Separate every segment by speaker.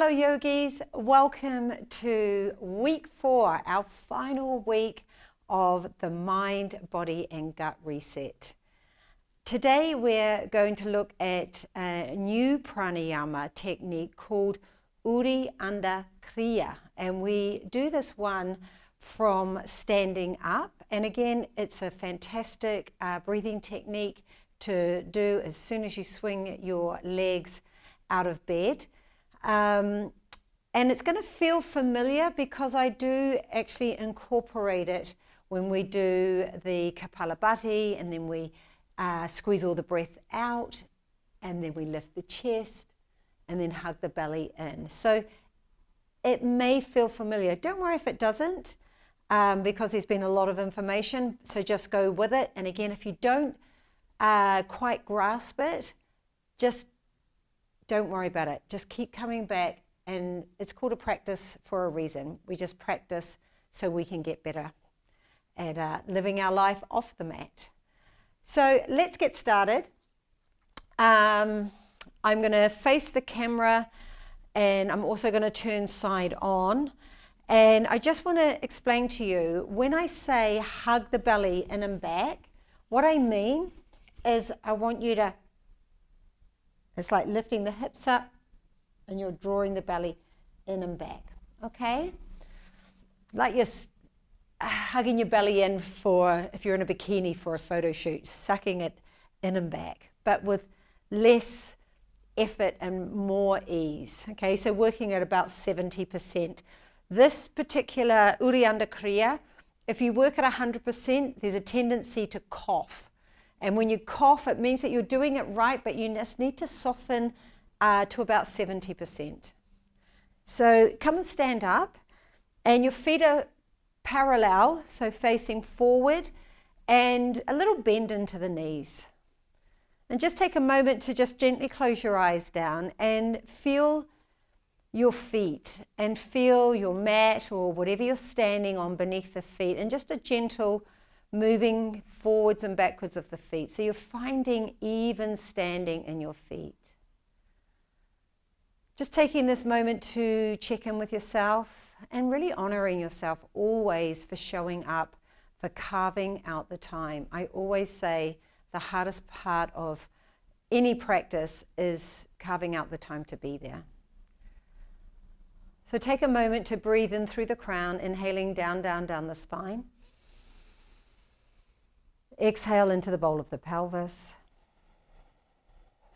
Speaker 1: Hello yogis, welcome to week 4, our final week of the mind, body and gut reset. Today we're going to look at a new pranayama technique called Uddiyana Kriya, and we do this one from standing up, and again it's a fantastic breathing technique to do as soon as you swing your legs out of bed. And it's going to feel familiar because I do actually incorporate it when we do the Kapalabhati, and then we squeeze all the breath out, and then we lift the chest and then hug the belly in. So it may feel familiar. Don't worry if it doesn't, because there's been a lot of information, so just go with it. And again, if you don't quite grasp it, just don't worry about it. Just keep coming back, and it's called a practice for a reason. We just practice so we can get better at living our life off the mat. So let's get started. I'm going to face the camera, and I'm also going to turn side on. And I just want to explain to you, when I say hug the belly in and back, what I mean is I want you to, it's like lifting the hips up and you're drawing the belly in and back, okay? Like you're hugging your belly in for, if you're in a bikini for a photo shoot, sucking it in and back, but with less effort and more ease, okay? So working at about 70%. This particular Uddiyana Kriya, if you work at 100%, there's a tendency to cough. And when you cough, it means that you're doing it right, but you just need to soften to about 70%. So come and stand up, and your feet are parallel, so facing forward, and a little bend into the knees. And just take a moment to just gently close your eyes down and feel your feet, and feel your mat or whatever you're standing on beneath the feet, and just a gentle moving forwards and backwards of the feet. So you're finding even standing in your feet. Just taking this moment to check in with yourself and really honoring yourself always for showing up, for carving out the time. I always say the hardest part of any practice is carving out the time to be there. So take a moment to breathe in through the crown, inhaling down, down, down the spine. Exhale into the bowl of the pelvis.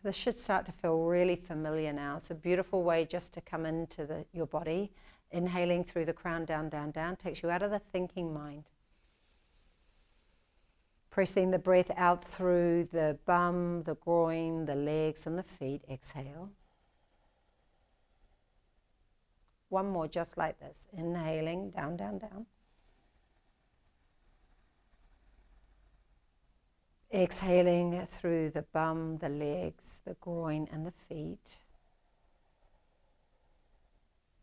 Speaker 1: This should start to feel really familiar now. It's a beautiful way just to come into your body. Inhaling through the crown, down, down, down, takes you out of the thinking mind. Pressing the breath out through the bum, the groin, the legs and the feet. Exhale. One more just like this. Inhaling, down, down, down. Exhaling through the bum, the legs, the groin and the feet.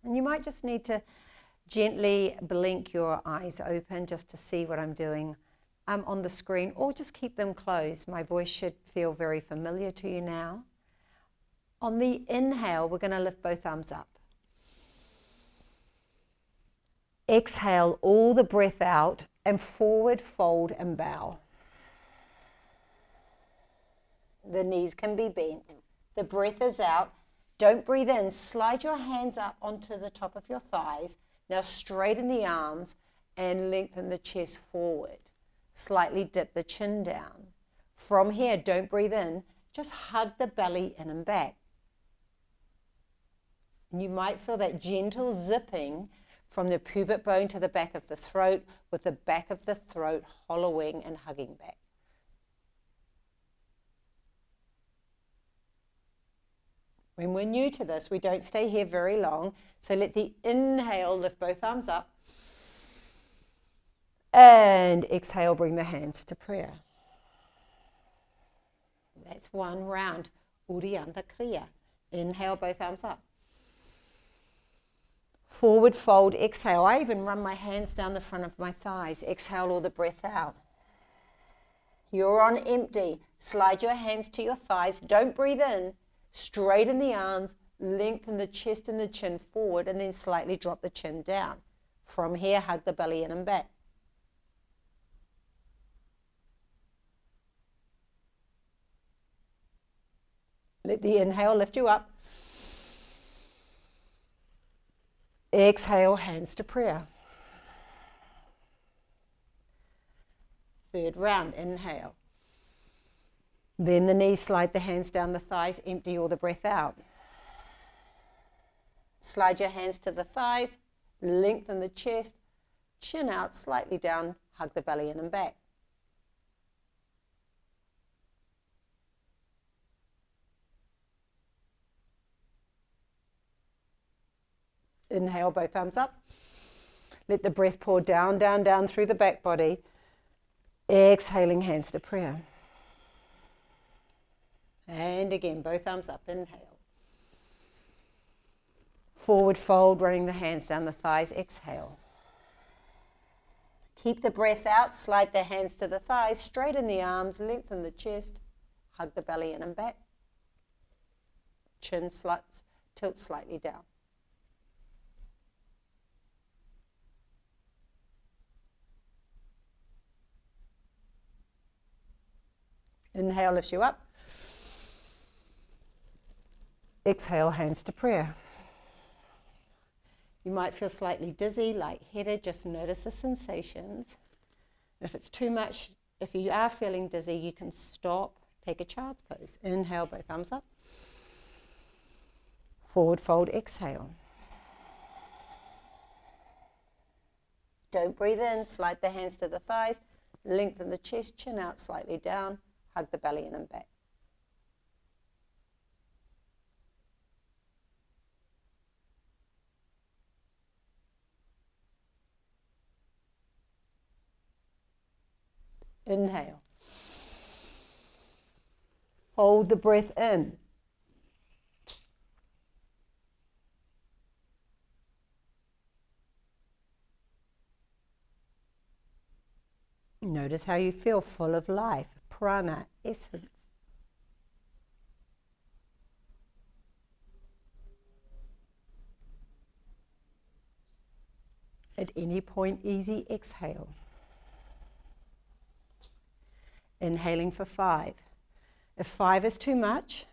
Speaker 1: And you might just need to gently blink your eyes open just to see what I'm doing on the screen, or just keep them closed. My voice should feel very familiar to you now. On the inhale, we're going to lift both arms up. Exhale all the breath out and forward fold and bow. The knees can be bent. The breath is out. Don't breathe in. Slide your hands up onto the top of your thighs. Now straighten the arms and lengthen the chest forward. Slightly dip the chin down. From here, don't breathe in. Just hug the belly in and back. And you might feel that gentle zipping from the pubic bone to the back of the throat, with the back of the throat hollowing and hugging back. When we're new to this, we don't stay here very long. So let the inhale lift both arms up. And exhale, bring the hands to prayer. That's one round. Uddiyana Kriya. Inhale, both arms up. Forward fold, exhale. I even run my hands down the front of my thighs. Exhale all the breath out. You're on empty. Slide your hands to your thighs. Don't breathe in. Straighten the arms, Lengthen the chest and the chin forward and then slightly drop the chin down. From here, hug the belly in and back. Let the inhale lift you up. Exhale, hands to prayer. Third round, inhale. Bend the knees, slide the hands down the thighs, empty all the breath out. Slide your hands to the thighs, lengthen the chest, chin out, slightly down, hug the belly in and back. Inhale, both arms up. Let the breath pour down, down, down through the back body. Exhaling, hands to prayer. And again, both arms up, inhale. Forward fold, running the hands down the thighs, exhale. Keep the breath out, slide the hands to the thighs, straighten the arms, lengthen the chest, hug the belly in and back. Chin tilt slightly down. Inhale lifts you up. Exhale, hands to prayer. You might feel slightly dizzy, lightheaded. Just notice the sensations. If it's too much, if you are feeling dizzy, you can stop, take a child's pose. Inhale, both arms up. Forward fold, exhale. Don't breathe in, slide the hands to the thighs, lengthen the chest, chin out slightly down, hug the belly in and back. Inhale. Hold the breath in. Notice how you feel, full of life, prana, essence. At any point, easy exhale. Inhaling for 5. If 5 is too much,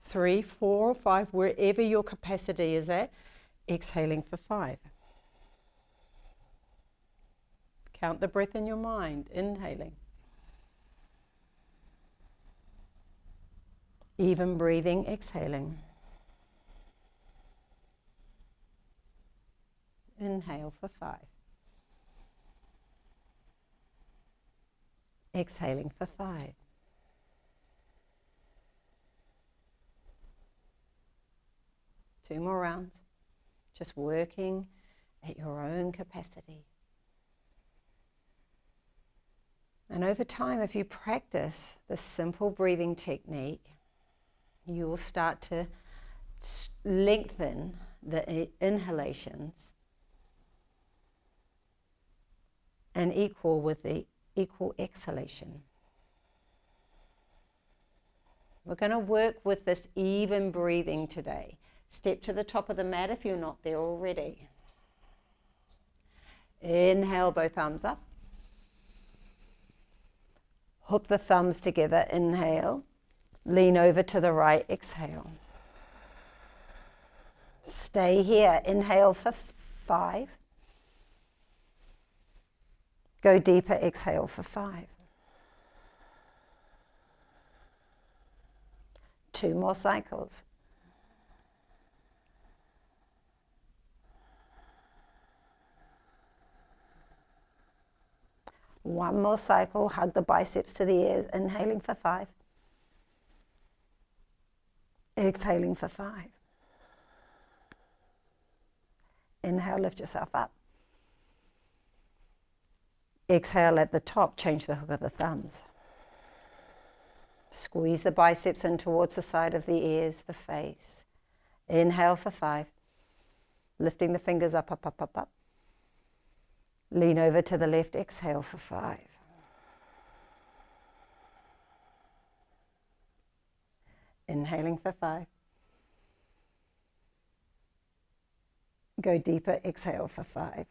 Speaker 1: 3, 4, or 5, wherever your capacity is at, exhaling for 5. Count the breath in your mind, inhaling. Even breathing, exhaling. Inhale for 5. Exhaling for 5. Two more rounds. Just working at your own capacity. And over time, if you practice this simple breathing technique, you will start to lengthen the inhalations and equal with the equal exhalation. We're going to work with this even breathing today. Step to the top of the mat if you're not there already. Inhale, both arms up. Hook the thumbs together, inhale. Lean over to the right, exhale. Stay here, inhale for 5. Go deeper, exhale for 5. 2 more cycles. One more cycle, hug the biceps to the ears, inhaling for 5. Exhaling for 5. Inhale, lift yourself up. Exhale at the top, change the hook of the thumbs. Squeeze the biceps in towards the side of the ears, the face. Inhale for 5. Lifting the fingers up, up, up, up, up. Lean over to the left, exhale for 5. Inhaling for 5. Go deeper, exhale for 5.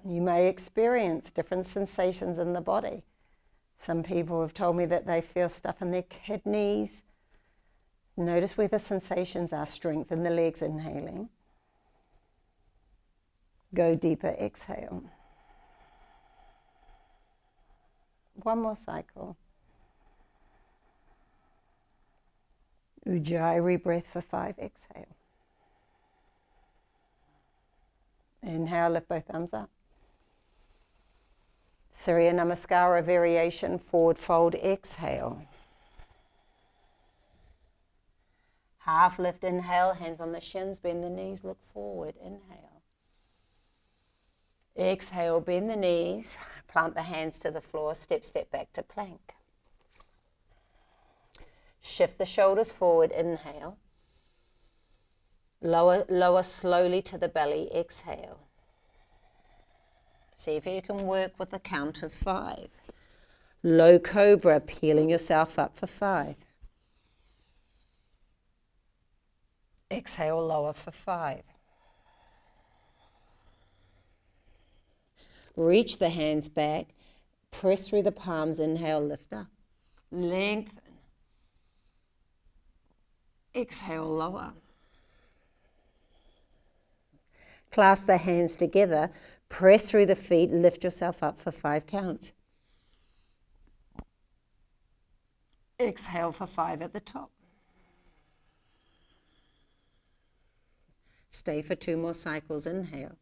Speaker 1: You may experience different sensations in the body. Some people have told me that they feel stuff in their kidneys. Notice where the sensations are. Strengthen the legs, inhaling. Go deeper, exhale. One more cycle. Ujjayi breath for 5, exhale. Inhale, lift both thumbs up. Surya Namaskara variation, forward fold, exhale. Half lift, inhale, hands on the shins, bend the knees, look forward, inhale. Exhale, bend the knees, plant the hands to the floor, step back to plank. Shift the shoulders forward, inhale. Lower slowly to the belly, exhale. See if you can work with a count of 5. Low cobra, peeling yourself up for 5. Exhale, lower for 5. Reach the hands back, press through the palms, inhale, lift up. Lengthen. Exhale, lower. Clasp the hands together, press through the feet, lift yourself up for 5 counts. Exhale for 5 at the top. Stay for 2 more cycles, inhale.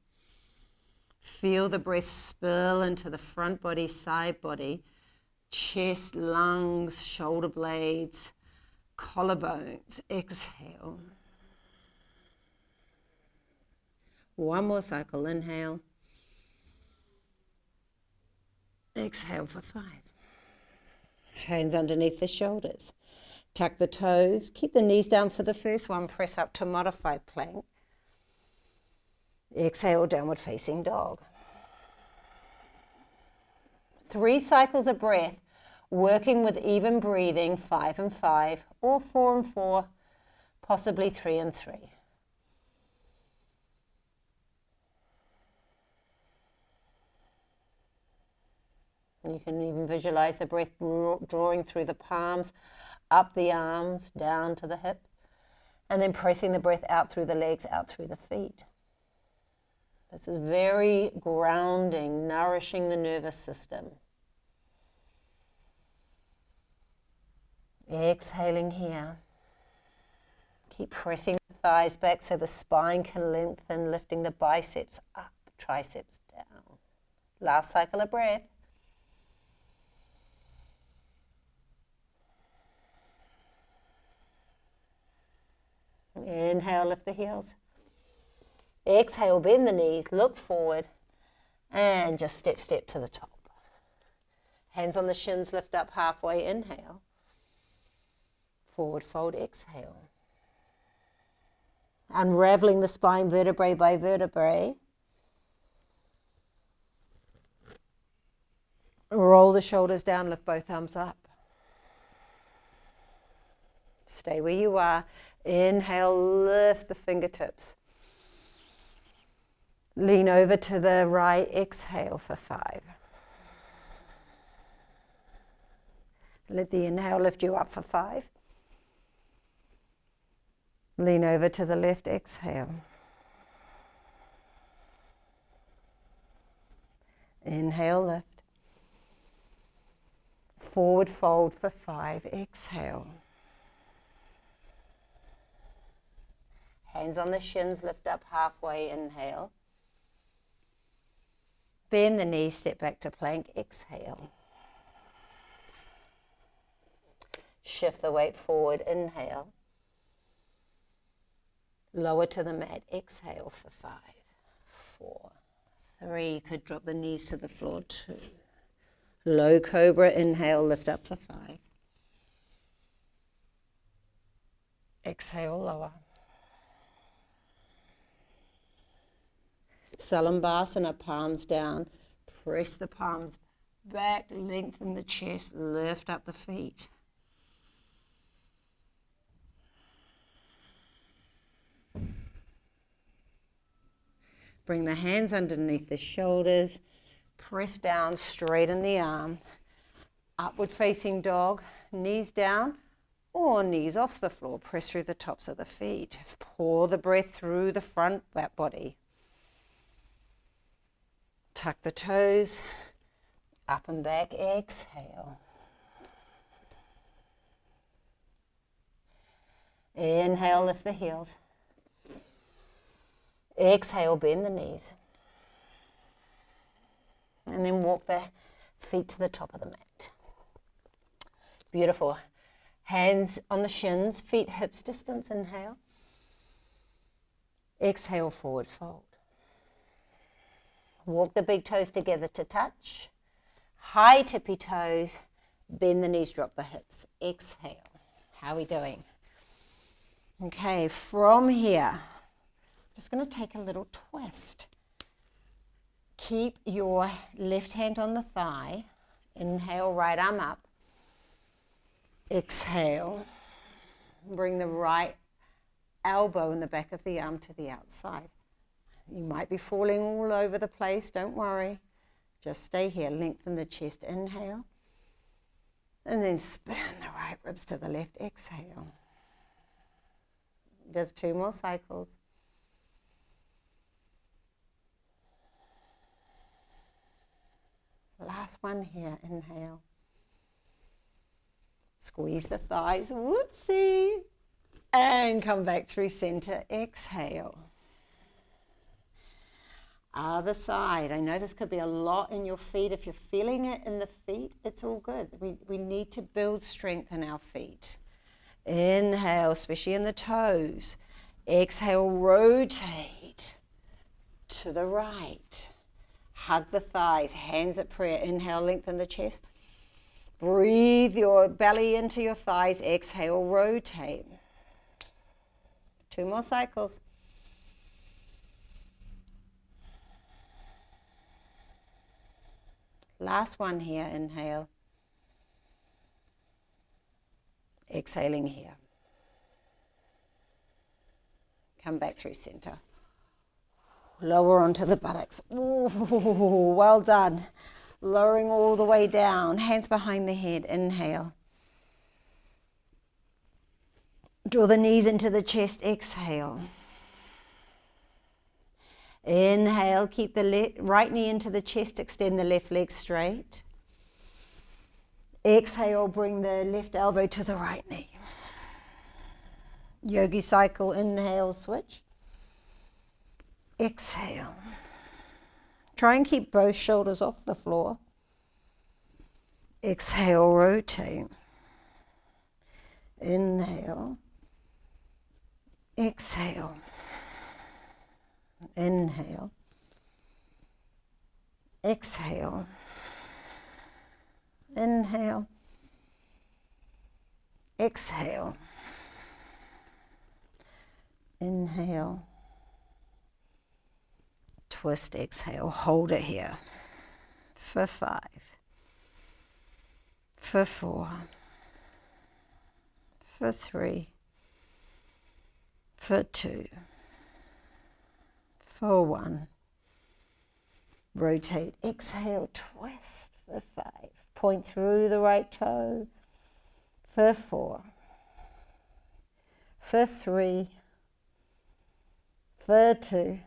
Speaker 1: Feel the breath spill into the front body, side body, chest, lungs, shoulder blades, collarbones. Exhale. 1 more cycle, inhale. Exhale for 5. Hands underneath the shoulders. Tuck the toes. Keep the knees down for the first one. Press up to modified plank. Exhale, downward facing dog. 3 cycles of breath, working with even breathing, 5 and 5, or 4 and 4, possibly 3 and 3. You can even visualize the breath drawing through the palms, up the arms, down to the hip, and then pressing the breath out through the legs, out through the feet. This is very grounding, nourishing the nervous system. Exhaling here. Keep pressing the thighs back so the spine can lengthen, lifting the biceps up, triceps down. Last cycle of breath. Inhale, lift the heels. Exhale, bend the knees, look forward, and just step to the top. Hands on the shins, lift up halfway, inhale. Forward fold, exhale. Unraveling the spine vertebrae by vertebrae. Roll the shoulders down, lift both arms up. Stay where you are. Inhale, lift the fingertips. Lean over to the right, exhale for 5. Let the inhale lift you up for 5. Lean over to the left, exhale. Inhale, lift. Forward fold for 5, exhale. Hands on the shins, lift up halfway, inhale. Bend the knees, step back to plank, exhale. Shift the weight forward, inhale. Lower to the mat, exhale for 5, 4, 3. You could drop the knees to the floor, 2. Low cobra, inhale, lift up for 5. Exhale, lower. Salambhasana, palms down. Press the palms back, lengthen the chest, lift up the feet. Bring the hands underneath the shoulders. Press down, straighten the arm. Upward facing dog, knees down or knees off the floor. Press through the tops of the feet. Pour the breath through the front body. Tuck the toes, up and back, exhale. Inhale, lift the heels. Exhale, bend the knees. And then walk the feet to the top of the mat. Beautiful. Hands on the shins, feet hips distance, inhale. Exhale, forward fold. Walk the big toes together to touch. High tippy toes, bend the knees, drop the hips. Exhale. How are we doing? Okay, from here, just going to take a little twist. Keep your left hand on the thigh. Inhale, right arm up. Exhale. Bring the right elbow and the back of the arm to the outside. You might be falling all over the place, don't worry. Just stay here, lengthen the chest, inhale. And then spin the right ribs to the left, exhale. Just 2 more cycles. Last one here, inhale. Squeeze the thighs, whoopsie. And come back through center, exhale. Other side. I know this could be a lot in your feet. If you're feeling it in the feet, it's all good. We need to build strength in our feet. Inhale, especially in the toes. Exhale, rotate to the right. Hug the thighs, hands at prayer. Inhale, lengthen the chest. Breathe your belly into your thighs. Exhale, rotate. 2 more cycles. Last one here, inhale. Exhaling here. Come back through center. Lower onto the buttocks. Ooh, well done. Lowering all the way down. Hands behind the head. Inhale. Draw the knees into the chest. Exhale. Inhale. Keep the right knee into the chest. Extend the left leg straight. Exhale. Bring the left elbow to the right knee. Yogi cycle. Inhale. Switch. Exhale. Try and keep both shoulders off the floor. Exhale, rotate. Inhale. Exhale. Inhale. Exhale. Inhale. Exhale. Inhale. Twist, exhale, hold it here for 5, for 4, for 3, for 2, for 1. Rotate, exhale, twist for 5. Point through the right toe for 4, for 3, for 2,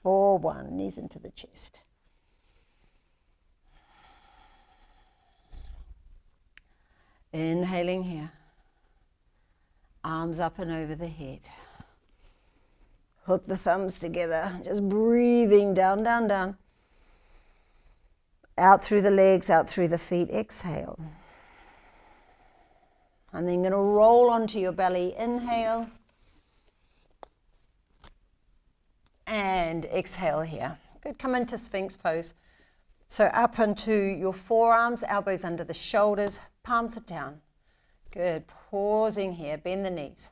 Speaker 1: for 1, knees into the chest. Inhaling here. Arms up and over the head. Hook the thumbs together. Just breathing down, down, down. Out through the legs, out through the feet. Exhale. And then you're going to roll onto your belly. Inhale. And exhale here. Good, come into Sphinx pose. So up into your forearms, elbows under the shoulders, palms are down. Good, pausing here, bend the knees.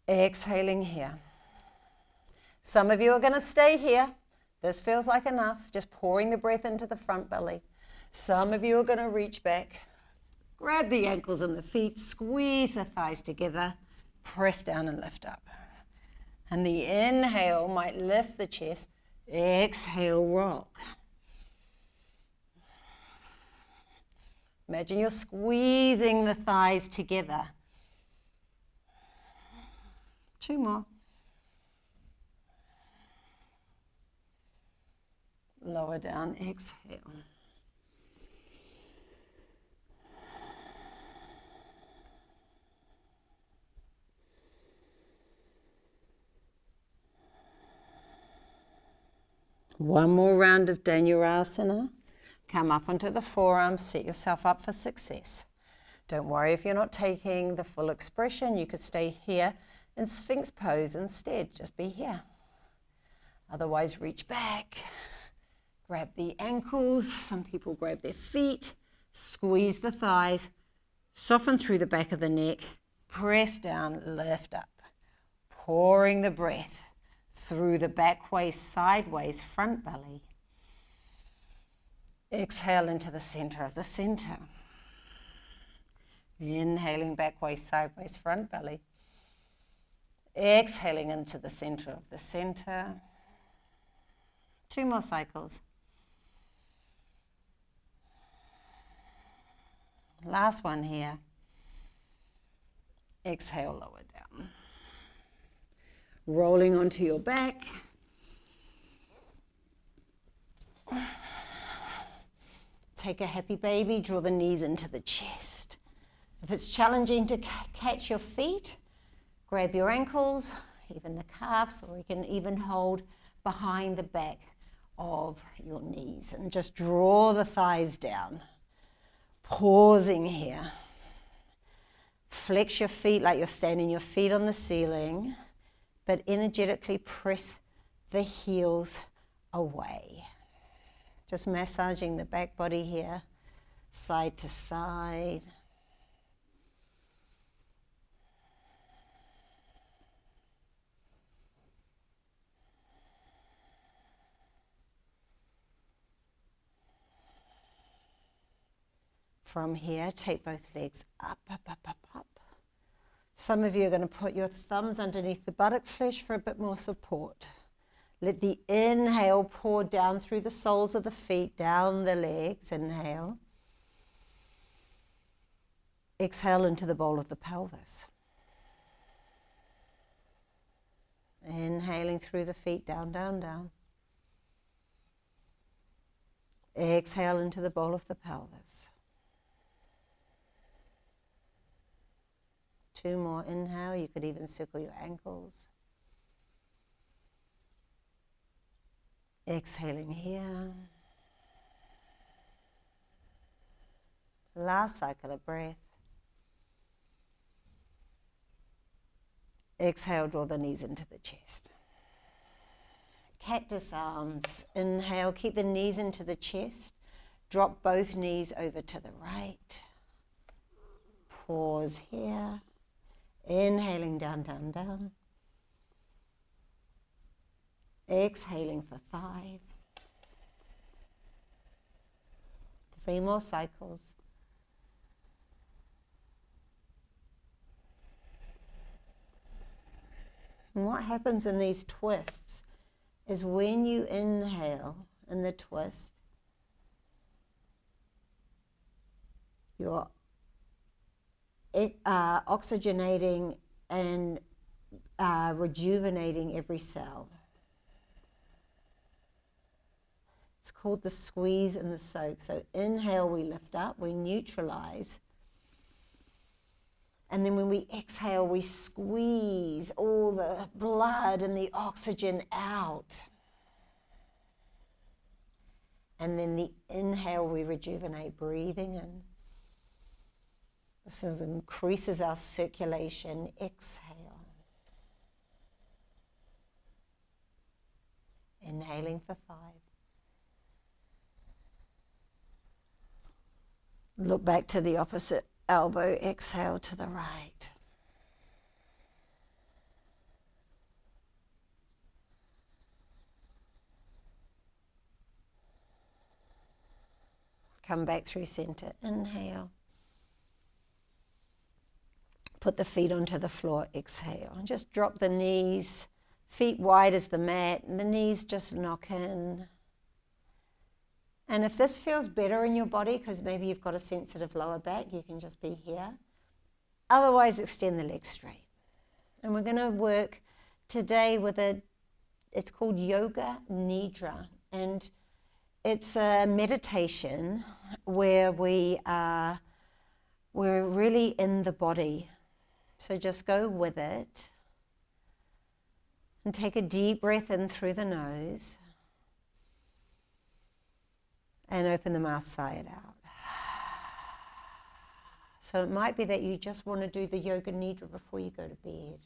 Speaker 1: Exhaling here. Some of you are going to stay here. This feels like enough, just pouring the breath into the front belly. Some of you are going to reach back, grab the ankles and the feet, squeeze the thighs together, press down and lift up. And the inhale might lift the chest. Exhale, rock. Imagine you're squeezing the thighs together. 2 more. Lower down, exhale. One more round of Dhanurasana. Come up onto the forearms, set yourself up for success. Don't worry if you're not taking the full expression. You could stay here in Sphinx pose instead. Just be here. Otherwise, reach back. Grab the ankles. Some people grab their feet. Squeeze the thighs. Soften through the back of the neck. Press down, lift up. Pouring the breath through the back waist, sideways, front belly. Exhale into the center of the center. Inhaling back waist, sideways, front belly. Exhaling into the center of the center. 2 more cycles. Last one here. Exhale, lower down. Rolling onto your back. Take a happy baby, draw the knees into the chest. If it's challenging to catch your feet, grab your ankles, even the calves, or you can even hold behind the back of your knees and just draw the thighs down. Pausing here. Flex your feet like you're standing your feet on the ceiling, but energetically press the heels away. Just massaging the back body here, side to side. From here, take both legs up, up, up, up, up. Some of you are going to put your thumbs underneath the buttock flesh for a bit more support. Let the inhale pour down through the soles of the feet, down the legs. Inhale. Exhale into the bowl of the pelvis. Inhaling through the feet, down, down, down. Exhale into the bowl of the pelvis. 2 more. Inhale. You could even circle your ankles. Exhaling here. Last cycle of breath. Exhale, draw the knees into the chest. Cactus arms. Inhale, keep the knees into the chest. Drop both knees over to the right. Pause here. Inhaling down, down, down. Exhaling for 5. 3 more cycles. And what happens in these twists is when you inhale in the twist, you're oxygenating and rejuvenating every cell. It's called the squeeze and the soak. So inhale, we lift up, we neutralize. And then when we exhale, we squeeze all the blood and the oxygen out. And then the inhale, we rejuvenate, breathing in. This increases our circulation. Exhale. Inhaling for 5. Look back to the opposite elbow. Exhale to the right. Come back through center. Inhale. Put the feet onto the floor. Exhale. And just drop the knees Feet wide as the mat, and the knees just knock in. And if this feels better in your body, because maybe you've got a sensitive lower back, you can just be here. Otherwise, extend the legs straight. And we're going to work today with it's called Yoga Nidra. And it's a meditation where we're really in the body. So just go with it. And take a deep breath in through the nose. And open the mouth, sigh it out. So it might be that you just want to do the Yoga Nidra before you go to bed.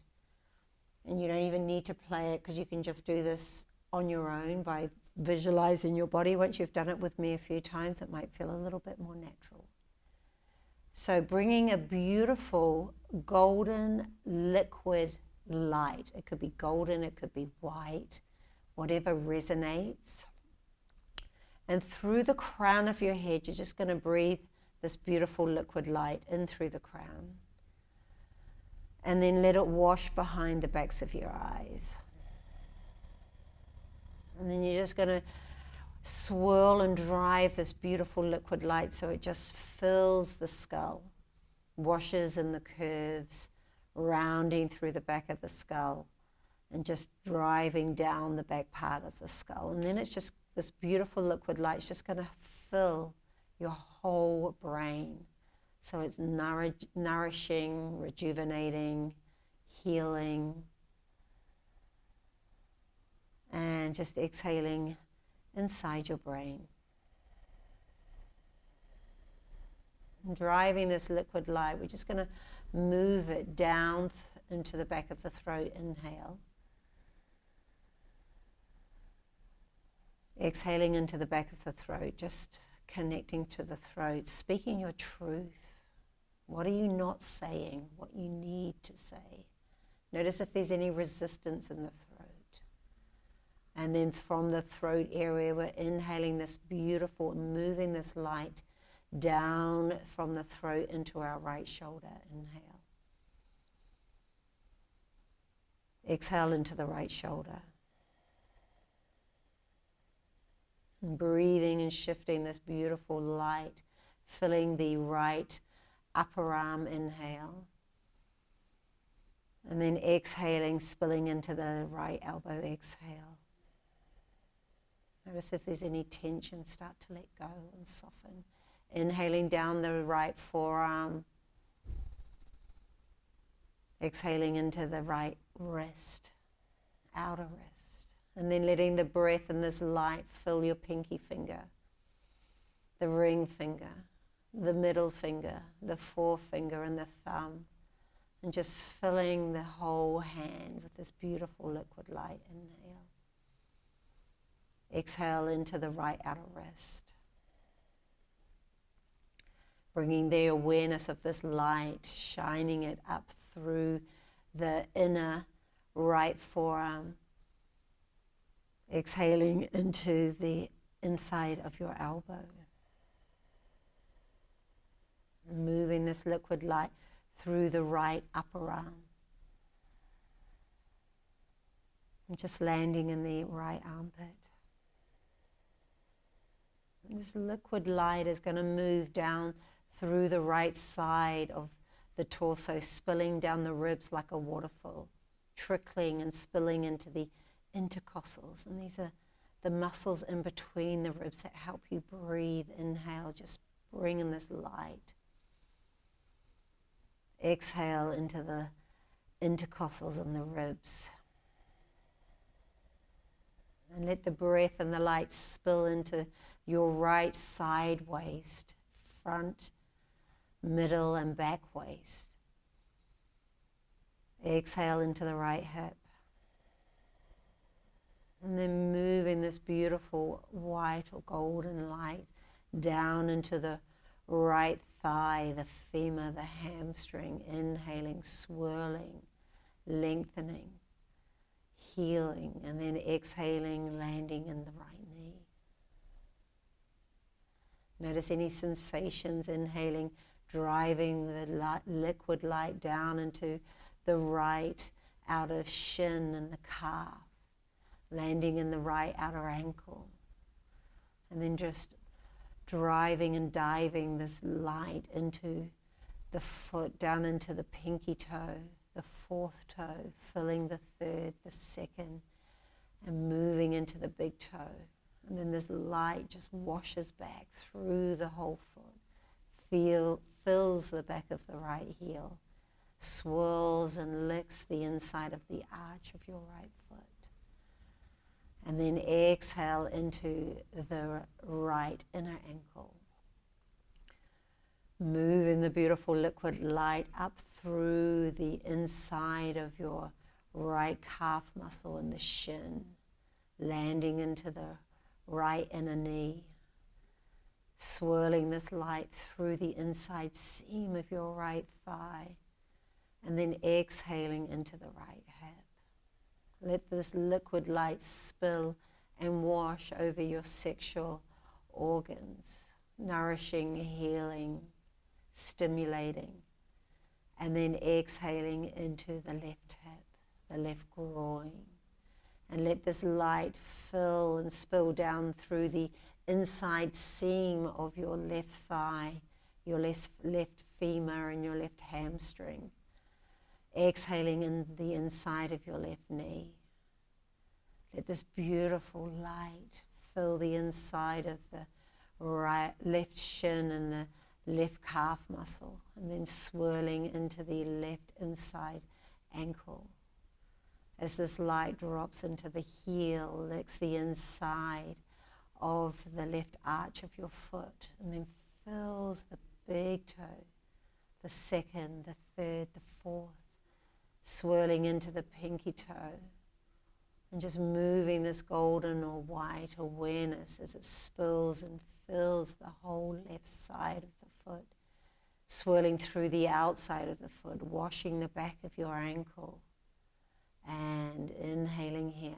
Speaker 1: And you don't even need to play it, because you can just do this on your own by visualizing your body. Once you've done it with me a few times, it might feel a little bit more natural. So bringing a beautiful golden liquid light. It could be golden, it could be white, whatever resonates. And through the crown of your head, you're just going to breathe this beautiful liquid light in through the crown. And then let it wash behind the backs of your eyes. And then you're just going to swirl and drive this beautiful liquid light so it just fills the skull, washes in the curves, rounding through the back of the skull, and just driving down the back part of the skull. And then it's just this beautiful liquid light is just going to fill your whole brain. So it's nourishing, rejuvenating, healing, and just exhaling inside your brain. And driving this liquid light, we're just going to move it down into the back of the throat. Inhale. Exhaling into the back of the throat, just connecting to the throat, speaking your truth. What are you not saying? What you need to say. Notice if there's any resistance in the throat. And then from the throat area, we're inhaling this beautiful, moving this light down from the throat into our right shoulder. Inhale. Exhale into the right shoulder. And breathing and shifting this beautiful light, filling the right upper arm. Inhale. And then exhaling, spilling into the right elbow. Exhale. Notice if there's any tension, start to let go and soften. Inhaling down the right forearm. Exhaling into the right wrist, outer wrist. And then letting the breath and this light fill your pinky finger, the ring finger, the middle finger, the forefinger and the thumb. And just filling the whole hand with this beautiful liquid light. Inhale. Exhale into the right outer wrist. Bringing the awareness of this light, shining it up through the inner right forearm. Exhaling into the inside of your elbow. Moving this liquid light through the right upper arm. And just landing in the right armpit. And this liquid light is going to move down through the right side of the torso, spilling down the ribs like a waterfall, trickling and spilling into the intercostals. And these are the muscles in between the ribs that help you breathe. Inhale, just bring in this light. Exhale into the intercostals and the ribs. And let the breath and the light spill into your right side waist, front, middle and back waist. Exhale into the right hip. And then moving this beautiful white or golden light down into the right thigh, the femur, the hamstring. Inhaling, swirling, lengthening, healing, and then exhaling, landing in the right knee. Notice any sensations. Inhaling, driving the liquid light down into the right outer shin and the calf, landing in the right outer ankle. And then just driving and diving this light into the foot, down into the pinky toe, the fourth toe, filling the third, the second, and moving into the big toe. And then this light just washes back through the whole foot, fills the back of the right heel, swirls and licks the inside of the arch of your right foot. And then exhale into the right inner ankle. Moving the beautiful liquid light up through the inside of your right calf muscle and the shin, landing into the right inner knee, swirling this light through the inside seam of your right thigh, and then exhaling into the right hip. Let this liquid light spill and wash over your sexual organs, nourishing, healing, stimulating, and then exhaling into the left hip, the left groin. And let this light fill and spill down through the inside seam of your left thigh, your left femur and your left hamstring. Exhaling in the inside of your left knee. Let this beautiful light fill the inside of the left shin and the left calf muscle, and then swirling into the left inside ankle. As this light drops into the heel, licks the inside of the left arch of your foot, and then fills the big toe, the second, the third, the fourth, swirling into the pinky toe, and just moving this golden or white awareness as it spills and fills the whole left side of the foot, swirling through the outside of the foot, washing the back of your ankle, and inhaling here,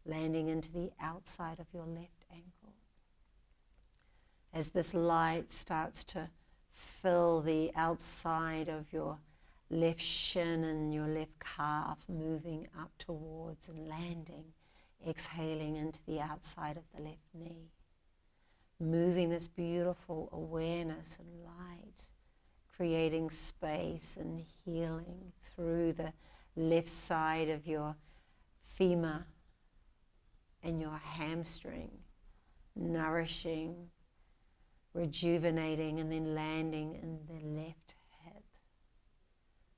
Speaker 1: landing into the outside of your left ankle. As this light starts to fill the outside of your left shin and your left calf, moving up towards and landing, exhaling into the outside of the left knee. Moving this beautiful awareness and light, creating space and healing through the left side of your femur and your hamstring, nourishing, rejuvenating, and then landing in the left hip.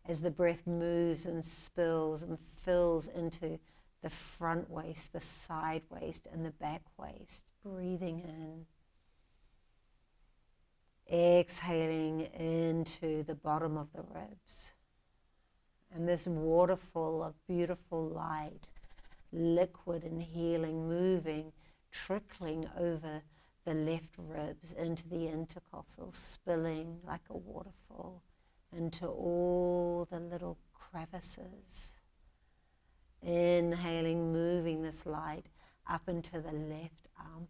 Speaker 1: As the breath moves and spills and fills into the front waist, the side waist, and the back waist, breathing in, exhaling into the bottom of the ribs. And this waterfall of beautiful light, liquid and healing, moving, trickling over the left ribs into the intercostals, spilling like a waterfall into all the little crevices. Inhaling, moving this light up into the left armpit.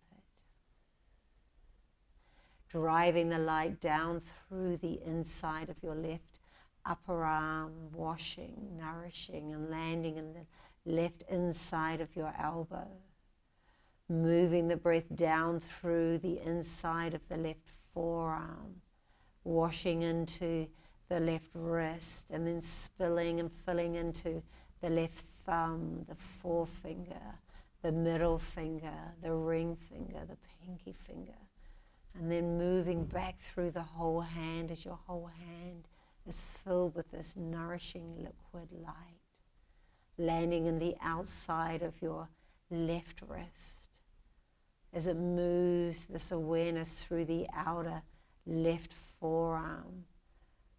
Speaker 1: Driving the light down through the inside of your left upper arm, washing, nourishing, and landing in the left inside of your elbow. Moving the breath down through the inside of the left forearm, washing into the left wrist, and then spilling and filling into the left thumb, the forefinger, the middle finger, the ring finger, the pinky finger. And then moving back through the whole hand as your whole hand is filled with this nourishing liquid light, landing in the outside of your left wrist as it moves this awareness through the outer left forearm,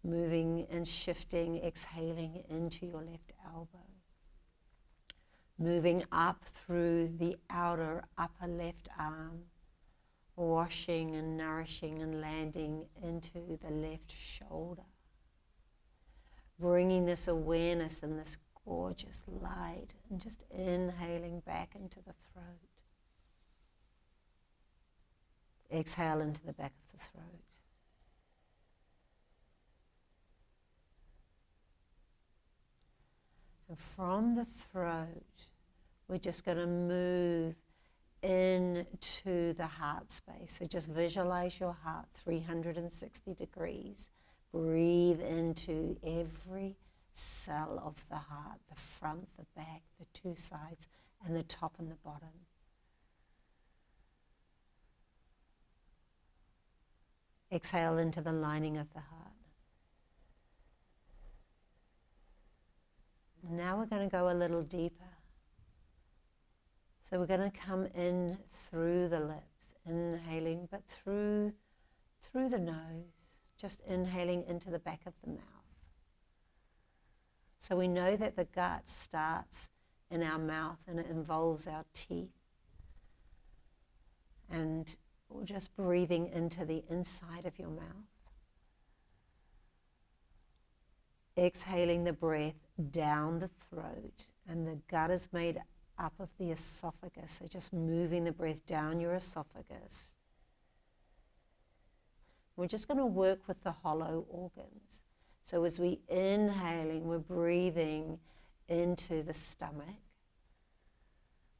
Speaker 1: moving and shifting, exhaling into your left elbow, moving up through the outer upper left arm, washing and nourishing and landing into the left shoulder. Bringing this awareness and this gorgeous light and just inhaling back into the throat. Exhale into the back of the throat. And from the throat, we're just going to move into the heart space. So just visualize your heart 360 degrees. Breathe into every cell of the heart, the front, the back, the two sides, and the top and the bottom. Exhale into the lining of the heart. Now we're going to go a little deeper. So we're going to come in through the lips, inhaling, but through the nose, just inhaling into the back of the mouth. So we know that the gut starts in our mouth and it involves our teeth. And we're just breathing into the inside of your mouth. Exhaling the breath down the throat, and the gut is made up of the esophagus, so just moving the breath down your esophagus. We're just going to work with the hollow organs. So as we inhaling, we're breathing into the stomach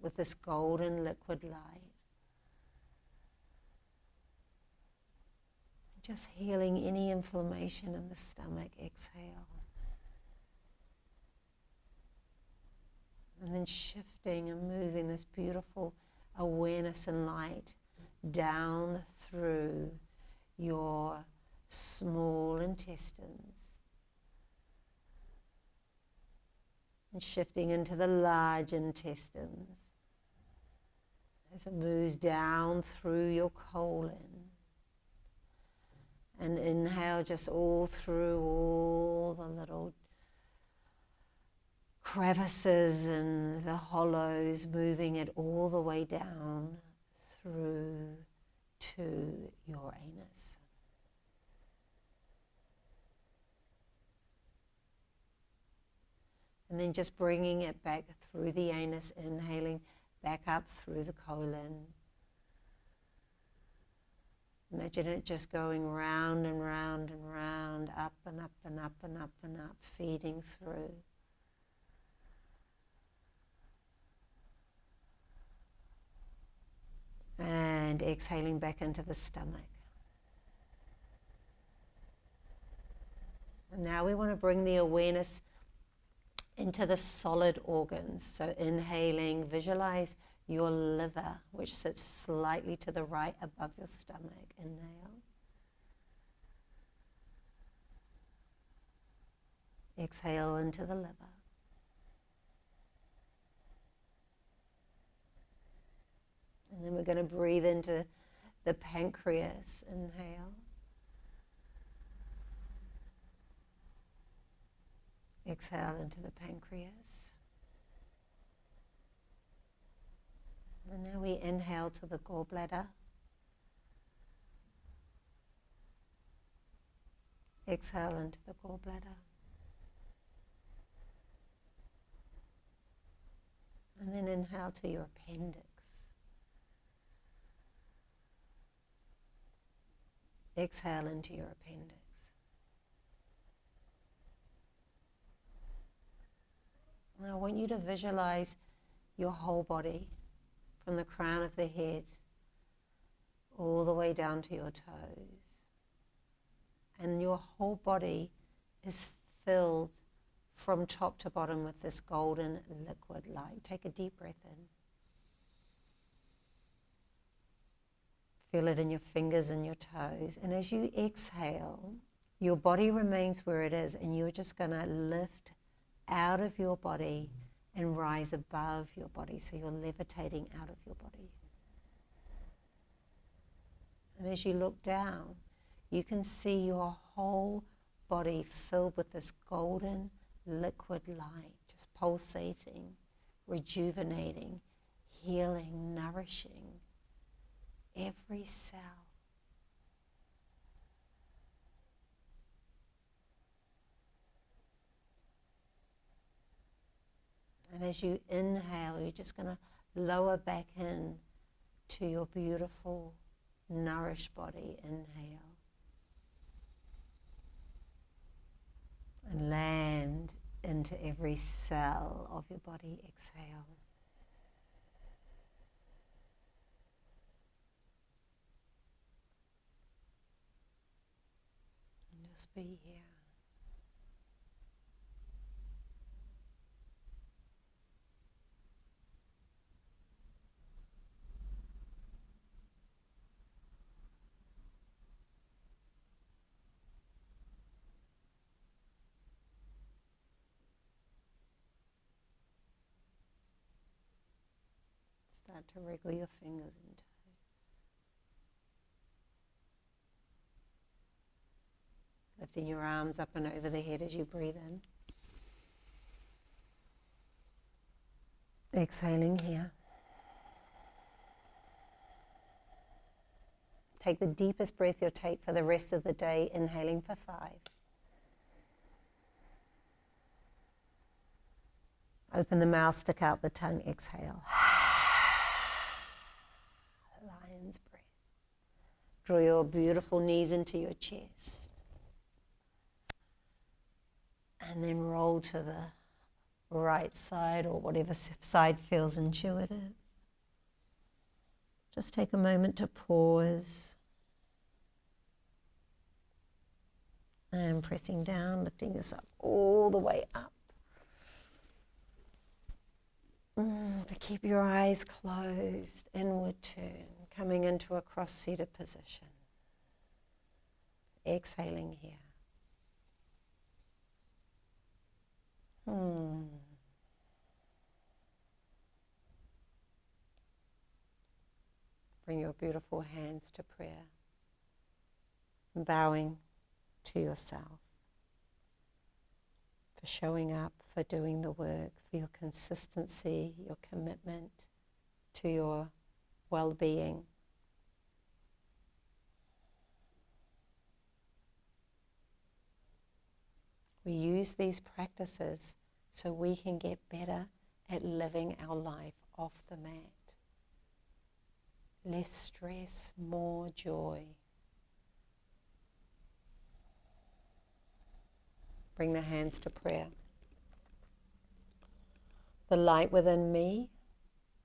Speaker 1: with this golden liquid light. Just healing any inflammation in the stomach. Exhale. And then shifting and moving this beautiful awareness and light down through your small intestines. And shifting into the large intestines as it moves down through your colon. And inhale just all through all the little crevices and the hollows, moving it all the way down through to your anus. And then just bringing it back through the anus, inhaling back up through the colon. Imagine it just going round and round and round, up and up and up and up and up, feeding through. And exhaling back into the stomach. And now we want to bring the awareness into the solid organs. So inhaling, visualize your liver, which sits slightly to the right above your stomach. Inhale. Exhale into the liver. And then we're going to breathe into the pancreas. Inhale. Exhale into the pancreas. And now we inhale to the gallbladder. Exhale into the gallbladder. And then inhale to your appendix. Exhale into your appendix. Now I want you to visualize your whole body from the crown of the head all the way down to your toes. And your whole body is filled from top to bottom with this golden liquid light. Take a deep breath in. Feel it in your fingers and your toes. And as you exhale, your body remains where it is, and you're just going to lift out of your body and rise above your body. So you're levitating out of your body. And as you look down, you can see your whole body filled with this golden liquid light, just pulsating, rejuvenating, healing, nourishing every cell. And as you inhale, you're just going to lower back in to your beautiful, nourished body. Inhale. And land into every cell of your body. Exhale. And just be here. Start to wriggle your fingers and toes. Lifting your arms up and over the head as you breathe in. Exhaling here. Take the deepest breath you'll take for the rest of the day, inhaling for 5. Open the mouth, stick out the tongue, exhale. Lion's breath. Draw your beautiful knees into your chest. And then roll to the right side or whatever side feels intuitive. Just take a moment to pause. And pressing down, lifting this up all the way up. To keep your eyes closed, inward turn, coming into a cross-seated position. Exhaling here. Bring your beautiful hands to prayer. Bowing to yourself for showing up, for doing the work, for your consistency, your commitment to your well-being. We use these practices so we can get better at living our life off the mat. Less stress, more joy. Bring the hands to prayer. The light within me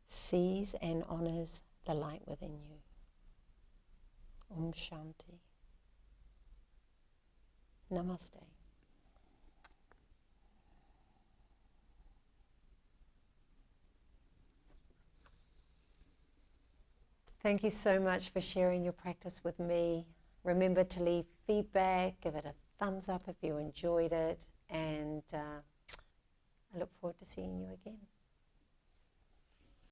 Speaker 1: sees and honors the light within you. Om Shanti. Namaste. Thank you so much for sharing your practice with me. Remember to leave feedback, give it a thumbs up if you enjoyed it, and I look forward to seeing you again.